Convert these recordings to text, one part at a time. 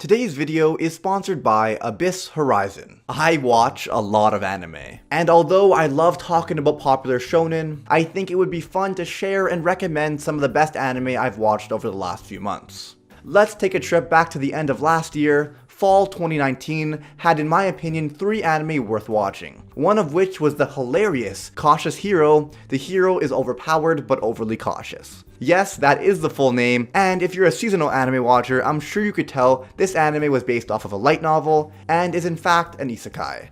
Today's video is sponsored by Abyss Horizon. I watch a lot of anime, and although I love talking about popular shonen, I think it would be fun to share and recommend some of the best anime I've watched over the last few months. Let's take a trip back to the end of last year. Fall 2019 had, in my opinion, 3 anime worth watching. One of which was the hilarious Cautious Hero. The hero is overpowered but overly cautious. Yes, that is the full name, and if you're a seasonal anime watcher, I'm sure you could tell this anime was based off of a light novel, and is in fact an isekai.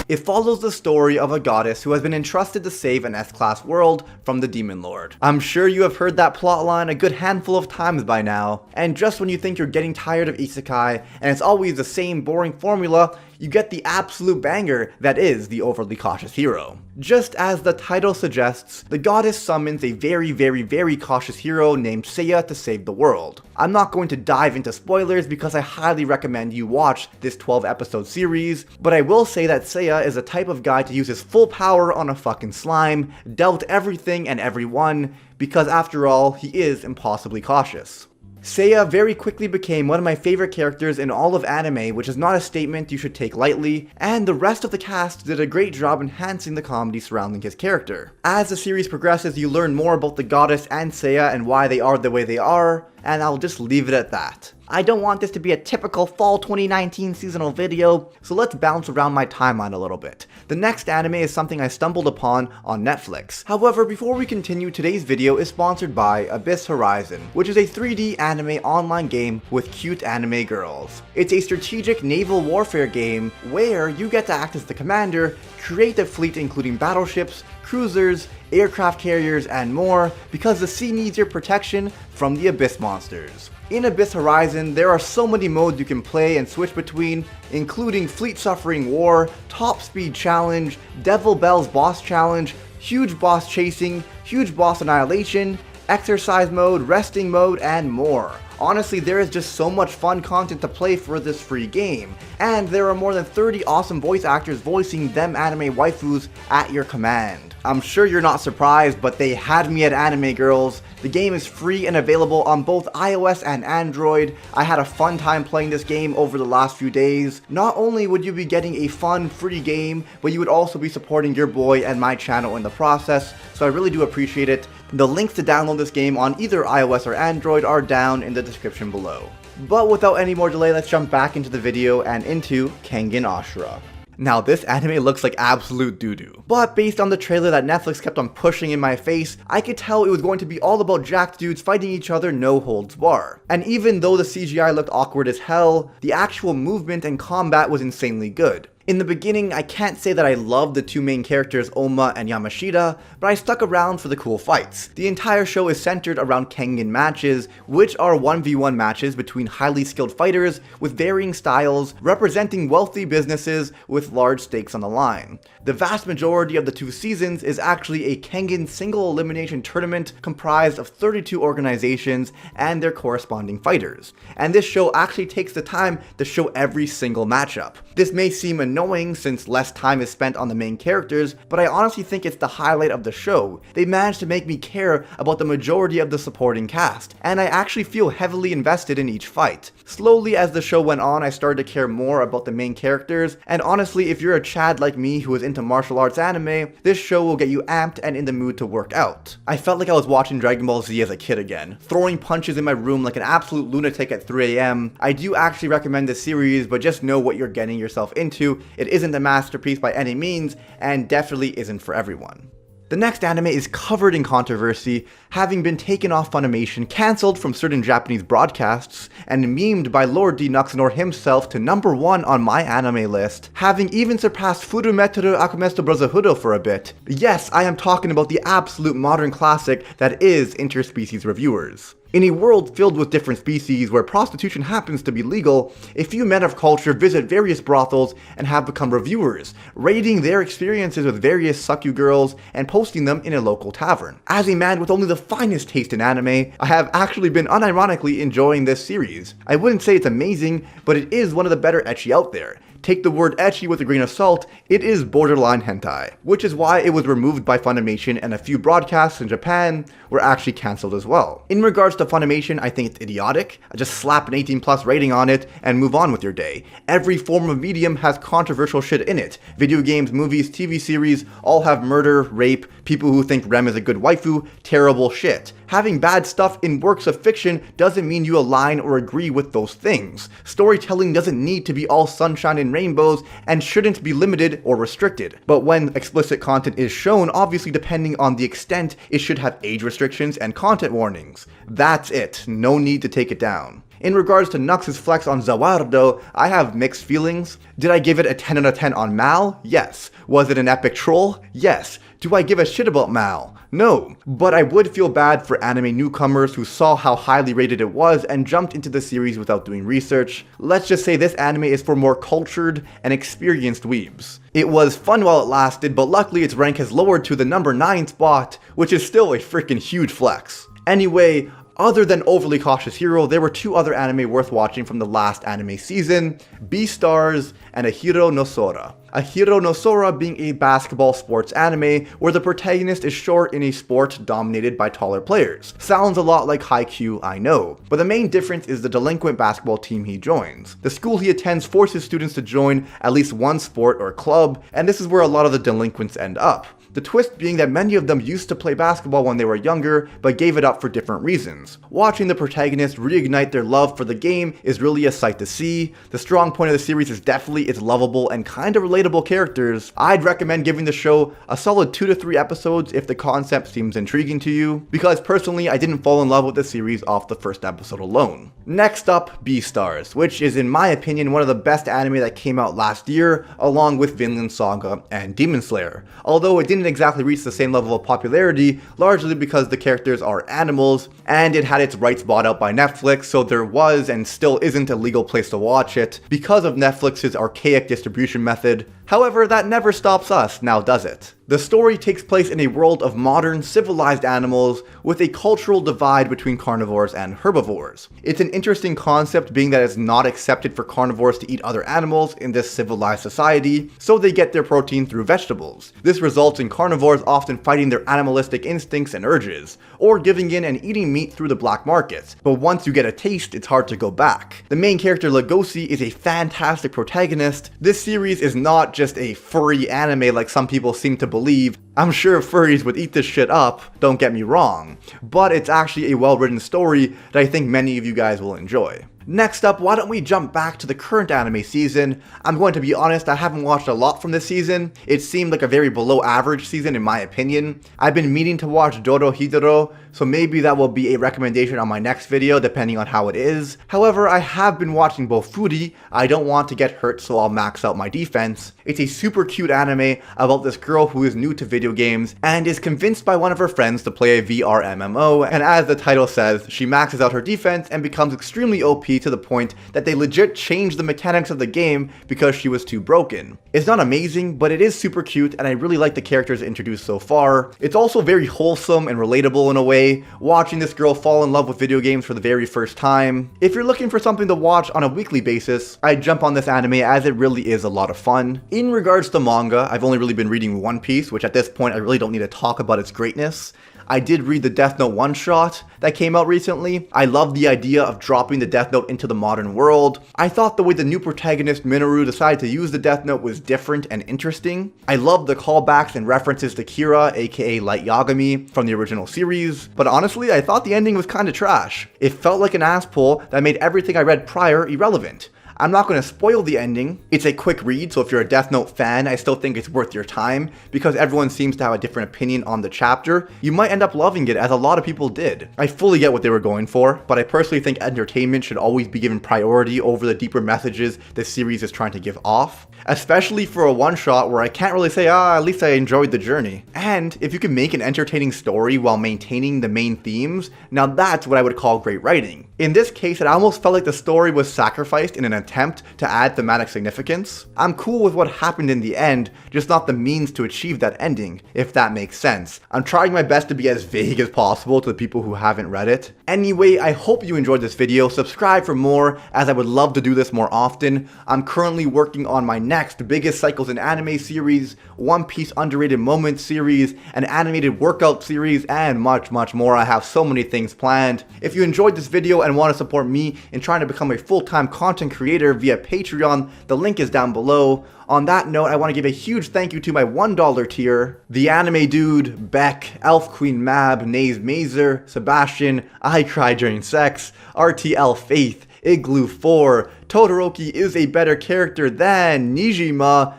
It follows the story of a goddess who has been entrusted to save an S-class world from the Demon Lord. I'm sure you have heard that plotline a good handful of times by now, and just when you think you're getting tired of isekai, and it's always the same boring formula, you get the absolute banger that is the overly cautious hero. Just as the title suggests, the goddess summons a very cautious hero named Seiya to save the world. I'm not going to dive into spoilers because I highly recommend you watch this 12-episode series, but I will say that Seiya is the type of guy to use his full power on a fucking slime, dealt everything and everyone, because after all, he is impossibly cautious. Seiya very quickly became one of my favorite characters in all of anime, which is not a statement you should take lightly, and the rest of the cast did a great job enhancing the comedy surrounding his character. As the series progresses, you learn more about the goddess and Seiya and why they are the way they are, and I'll just leave it at that. I don't want this to be a typical fall 2019 seasonal video, so let's bounce around my timeline a little bit. The next anime is something I stumbled upon on Netflix. However, before we continue, today's video is sponsored by Abyss Horizon, which is a 3D anime online game with cute anime girls. It's a strategic naval warfare game where you get to act as the commander, create a fleet including battleships, cruisers, aircraft carriers, and more, because the sea needs your protection from the Abyss monsters. In Abyss Horizon, there are so many modes you can play and switch between, including Fleet Suffering War, Top Speed Challenge, Devil Bells Boss Challenge, Huge Boss Chasing, Huge Boss Annihilation, Exercise Mode, Resting Mode, and more. Honestly, there is just so much fun content to play for this free game, and there are more than 30 awesome voice actors voicing them anime waifus at your command. I'm sure you're not surprised, but they had me at anime girls. The game is free and available on both iOS and Android. I had a fun time playing this game over the last few days. Not only would you be getting a fun, free game, but you would also be supporting your boy and my channel in the process, so I really do appreciate it. The links to download this game on either iOS or Android are down in the description below. But without any more delay, let's jump back into the video and into Kangin Ashram. Now, this anime looks like absolute doo-doo, but based on the trailer that Netflix kept on pushing in my face, I could tell it was going to be all about jacked dudes fighting each other no holds bar. And even though the CGI looked awkward as hell, the actual movement and combat was insanely good. In the beginning, I can't say that I loved the two main characters, Oma and Yamashita, but I stuck around for the cool fights. The entire show is centered around Kangin matches, which are 1v1 matches between highly skilled fighters with varying styles, representing wealthy businesses with large stakes on the line. The vast majority of the 2 seasons is actually a Kangin single elimination tournament comprised of 32 organizations and their corresponding fighters. And this show actually takes the time to show every single matchup. This may seem annoying since less time is spent on the main characters, but I honestly think it's the highlight of the show. They managed to make me care about the majority of the supporting cast, and I actually feel heavily invested in each fight. Slowly as the show went on, I started to care more about the main characters, and honestly, if you're a Chad like me who is into martial arts anime, this show will get you amped and in the mood to work out. I felt like I was watching Dragon Ball Z as a kid again, throwing punches in my room like an absolute lunatic at 3 AM. I do actually recommend this series, but just know what you're getting yourself into. It isn't a masterpiece by any means, and definitely isn't for everyone. The next anime is covered in controversy, having been taken off Funimation, cancelled from certain Japanese broadcasts, and memed by Lord D. Nuxnor himself to #1 on my anime list, having even surpassed Furumeteru Akumesto Brotherhood for a bit. Yes, I am talking about the absolute modern classic that is Interspecies Reviewers. In a world filled with different species where prostitution happens to be legal, a few men of culture visit various brothels and have become reviewers, rating their experiences with various sucku girls and posting them in a local tavern. As a man with only the finest taste in anime, I have actually been unironically enjoying this series. I wouldn't say it's amazing, but it is one of the better ecchi out there. take the word ecchi with a grain of salt, it is borderline hentai, which is why it was removed by Funimation and a few broadcasts in Japan were actually cancelled as well. In regards to Funimation, I think it's idiotic. Just slap an 18+ rating on it and move on with your day. Every form of medium has controversial shit in it. Video games, movies, TV series all have murder, rape, people who think Rem is a good waifu, terrible shit. Having bad stuff in works of fiction doesn't mean you align or agree with those things. Storytelling doesn't need to be all sunshine and rainbows and shouldn't be limited or restricted. But when explicit content is shown, obviously depending on the extent, it should have age restrictions and content warnings. That's it. No need to take it down. In regards to Nux's flex on Zawar though, I have mixed feelings. Did I give it a 10 out of 10 on Mal? Yes. Was it an epic troll? Yes. Do I give a shit about Mal? No. But I would feel bad for anime newcomers who saw how highly rated it was and jumped into the series without doing research. Let's just say this anime is for more cultured and experienced weebs. It was fun while it lasted, but luckily its rank has lowered to the number 9 spot, which is still a freaking huge flex. Anyway, other than Overly Cautious Hero, there were 2 other anime worth watching from the last anime season, Beastars and Ahiro no Sora. Ahiro no Sora being a basketball sports anime where the protagonist is short in a sport dominated by taller players. Sounds a lot like Haikyuu, I know, but the main difference is the delinquent basketball team he joins. The school he attends forces students to join at least one sport or club, and this is where a lot of the delinquents end up. The twist being that many of them used to play basketball when they were younger, but gave it up for different reasons. Watching the protagonist reignite their love for the game is really a sight to see. The strong point of the series is definitely its lovable and kind of relatable characters. I'd recommend giving the show a solid 2 to 3 episodes if the concept seems intriguing to you, because personally I didn't fall in love with the series off the first episode alone. Next up, Beastars, which is in my opinion one of the best anime that came out last year, along with Vinland Saga and Demon Slayer. Although it didn't exactly reach the same level of popularity, largely because the characters are animals, and it had its rights bought out by Netflix, so there was and still isn't a legal place to watch it because of Netflix's archaic distribution method. However, that never stops us, now does it? The story takes place in a world of modern, civilized animals with a cultural divide between carnivores and herbivores. It's an interesting concept being that it's not accepted for carnivores to eat other animals in this civilized society, so they get their protein through vegetables. This results in carnivores often fighting their animalistic instincts and urges, or giving in and eating meat through the black market. But once you get a taste, it's hard to go back. The main character Legosi is a fantastic protagonist. This series is not just a furry anime like some people seem to believe. I'm sure furries would eat this shit up, don't get me wrong, but it's actually a well-written story that I think many of you guys will enjoy. Next up, why don't we jump back to the current anime season? I'm going to be honest, I haven't watched a lot from this season. It seemed like a very below average season in my opinion. I've been meaning to watch Dorohedoro, so maybe that will be a recommendation on my next video depending on how it is. However, I have been watching Bofuri. I don't want to get hurt, so I'll max out my defense. It's a super cute anime about this girl who is new to video games and is convinced by one of her friends to play a VR MMO, and as the title says, she maxes out her defense and becomes extremely OP to the point that they legit changed the mechanics of the game because she was too broken. It's not amazing, but it is super cute and I really like the characters introduced so far. It's also very wholesome and relatable in a way, watching this girl fall in love with video games for the very first time. If you're looking for something to watch on a weekly basis, I'd jump on this anime as it really is a lot of fun. In regards to manga, I've only really been reading One Piece, which at this point I really don't need to talk about its greatness. I did read the Death Note one-shot that came out recently. I love the idea of dropping the Death Note into the modern world. I thought the way the new protagonist Minoru decided to use the Death Note was different and interesting. I love the callbacks and references to Kira, aka Light Yagami, from the original series, but honestly, I thought the ending was kinda trash. It felt like an ass pull that made everything I read prior irrelevant. I'm not going to spoil the ending. It's a quick read, so if you're a Death Note fan, I still think it's worth your time, because everyone seems to have a different opinion on the chapter. You might end up loving it, as a lot of people did. I fully get what they were going for, but I personally think entertainment should always be given priority over the deeper messages the series is trying to give off. Especially for a one-shot where I can't really say, at least I enjoyed the journey. And if you can make an entertaining story while maintaining the main themes, now that's what I would call great writing. In this case, it almost felt like the story was sacrificed in an attempt to add thematic significance. I'm cool with what happened in the end, just not the means to achieve that ending, if that makes sense. I'm trying my best to be as vague as possible to the people who haven't read it. Anyway, I hope you enjoyed this video. Subscribe for more, as I would love to do this more often. I'm currently working on my next biggest cycles in anime series, One Piece Underrated Moments series, an animated workout series, and much more. I have so many things planned. If you enjoyed this video and want to support me in trying to become a full-time content creator via Patreon, the link is down below. On that note, I want to give a huge thank you to my $1 tier, The Anime Dude, Beck, Elf Queen Mab, Naze Mazer, Sebastian, I Cry During Sex, RTL Faith, Igloo 4, Todoroki is a better character than Nijima.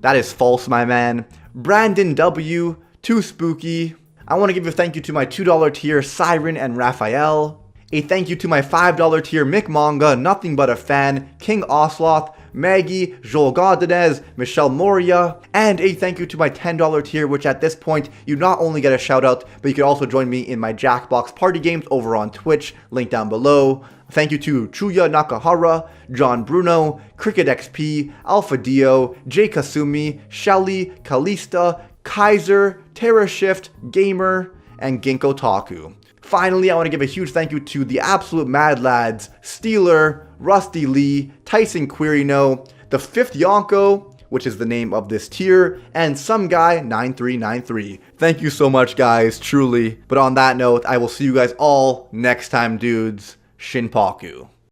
That is false, my man. Brandon W, Too Spooky. I want to give a thank you to my $2 tier, Siren and Raphael. A thank you to my $5 tier, Mick Manga, Nothing But a Fan, King Osloth, Maggie, Joel Godinez, Michelle Moria, and a thank you to my $10 tier, which at this point, you not only get a shout out, but you can also join me in my Jackbox party games over on Twitch, link down below. Thank you to Chuya Nakahara, John Bruno, Cricket XP, Alpha Dio, Jay Kasumi, Shelly, Kalista, Kaiser, Terra Shift, Gamer, and Ginkgo Taku. Finally, I want to give a huge thank you to the absolute mad lads, Steeler, Rusty Lee, Tyson Quirino, the 5th Yonko, which is the name of this tier, and some guy 9393. Thank you so much, guys, truly. But on that note, I will see you guys all next time, dudes. Shinpaku.